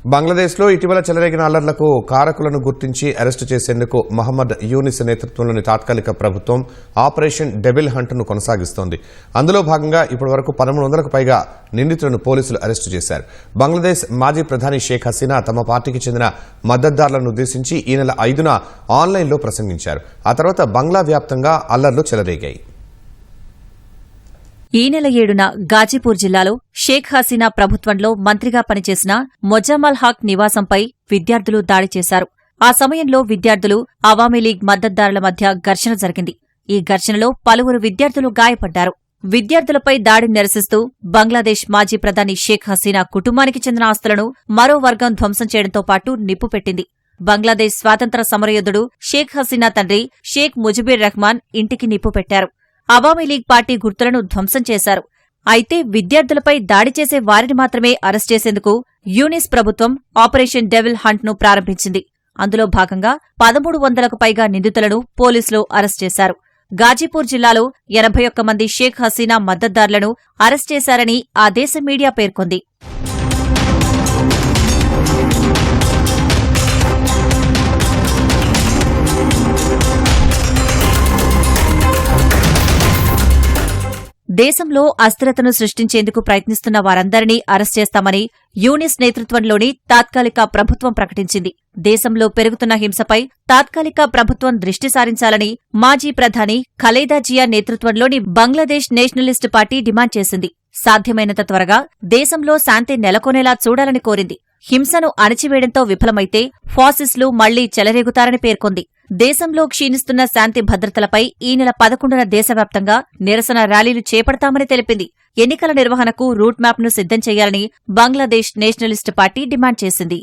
బంగ్లాదేశ్లో ఇటీవల చెలరేగిన అల్లర్లకు కారకులను గుర్తించి అరెస్టు చేసేందుకు మహమ్మద్ యూనిస్ నేతృత్వంలోని తాత్కాలిక ప్రభుత్వం ఆపరేషన్ డెవిల్ హంట్ను కొనసాగిస్తోంది. అందులో భాగంగా ఇప్పటివరకు 1300కు పైగా నిందితులను పోలీసులు అరెస్టు చేశారు. బంగ్లాదేశ్ మాజీ ప్రధాని షేక్ హసీనా తమ పార్టీకి చెందిన మద్దతుదారులను ఉద్దేశించి ఈ నెల 5న ఆన్లైన్లో ప్రసంగించారు. ఆ తర్వాత బంగ్లా వ్యాప్తంగా అల్లర్లు చెలరేగాయి. ఈ నెల 7న గాజీపూర్ జిల్లాలో షేక్ హసీనా ప్రభుత్వంలో మంత్రిగా పనిచేసిన మొజామల్ హక్ నివాసంపై విద్యార్థులు దాడి చేశారు. ఆ సమయంలో విద్యార్థులు అవామీ లీగ్ మద్దతుదారుల మధ్య ఘర్షణ జరిగింది. ఈ ఘర్షణలో పలువురు విద్యార్థులు గాయపడ్డారు. విద్యార్థులపై దాడిని నిరసిస్తూ బంగ్లాదేశ్ మాజీ ప్రధాని షేక్ హసీనా కుటుంబానికి చెందిన ఆస్తులను మరో వర్గం ధ్వంసం చేయడంతో పాటు నిప్పు పెట్టింది. బంగ్లాదేశ్ స్వాతంత్ర సమరయోధుడు షేక్ హసీనా తండ్రి షేక్ ముజిబుర్ రెహ్మాన్ ఇంటికి నిప్పు పెట్టారు. అవామీ లీగ్ పార్టీ గుర్తులను ధ్వంసం చేశారు. అయితే విద్యార్థులపై దాడి చేసే వారిని మాత్రమే అరెస్ట్ చేసేందుకు యూనిస్ ప్రభుత్వం ఆపరేషన్ డెవిల్ హంట్ను ప్రారంభించింది. అందులో భాగంగా 1300కు పైగా నిందితులను పోలీసులు అరెస్ట్ చేశారు. గాజీపూర్ జిల్లాలో 81 మంది షేక్ హసీనా మద్దతుదారులను అరెస్ట్ చేశారని ఆ దేశ మీడియా పేర్కొంది. దేశంలో అస్థిరతను సృష్టించేందుకు ప్రయత్నిస్తున్న వారందరినీ అరెస్ట్ చేస్తామని యూనిస్ నేతృత్వంలోని తాత్కాలిక ప్రభుత్వం ప్రకటించింది. దేశంలో పెరుగుతున్న హింసపై తాత్కాలిక ప్రభుత్వం దృష్టి సారించాలని మాజీ ప్రధాని ఖలేదా జియా నేతృత్వంలోని బంగ్లాదేశ్ నేషనలిస్టు పార్టీ డిమాండ్ చేసింది. సాధ్యమైనంత త్వరగా దేశంలో శాంతి నెలకొనేలా చూడాలని కోరింది. హింసను అణచివేయడంతో విఫలమైతే ఫాసిస్టులు మళ్లీ చెలరేగుతారని పేర్కొంది. దేశంలో క్షీణిస్తున్న శాంతి భద్రతలపై ఈ నెల 11న దేశవ్యాప్తంగా నిరసన ర్యాలీలు చేపడతామని తెలిపింది. ఎన్నికల నిర్వహణకు రూట్ మ్యాప్ను సిద్ధం చేయాలని బంగ్లాదేశ్ నేషనలిస్టు పార్టీ డిమాండ్ చేసింది.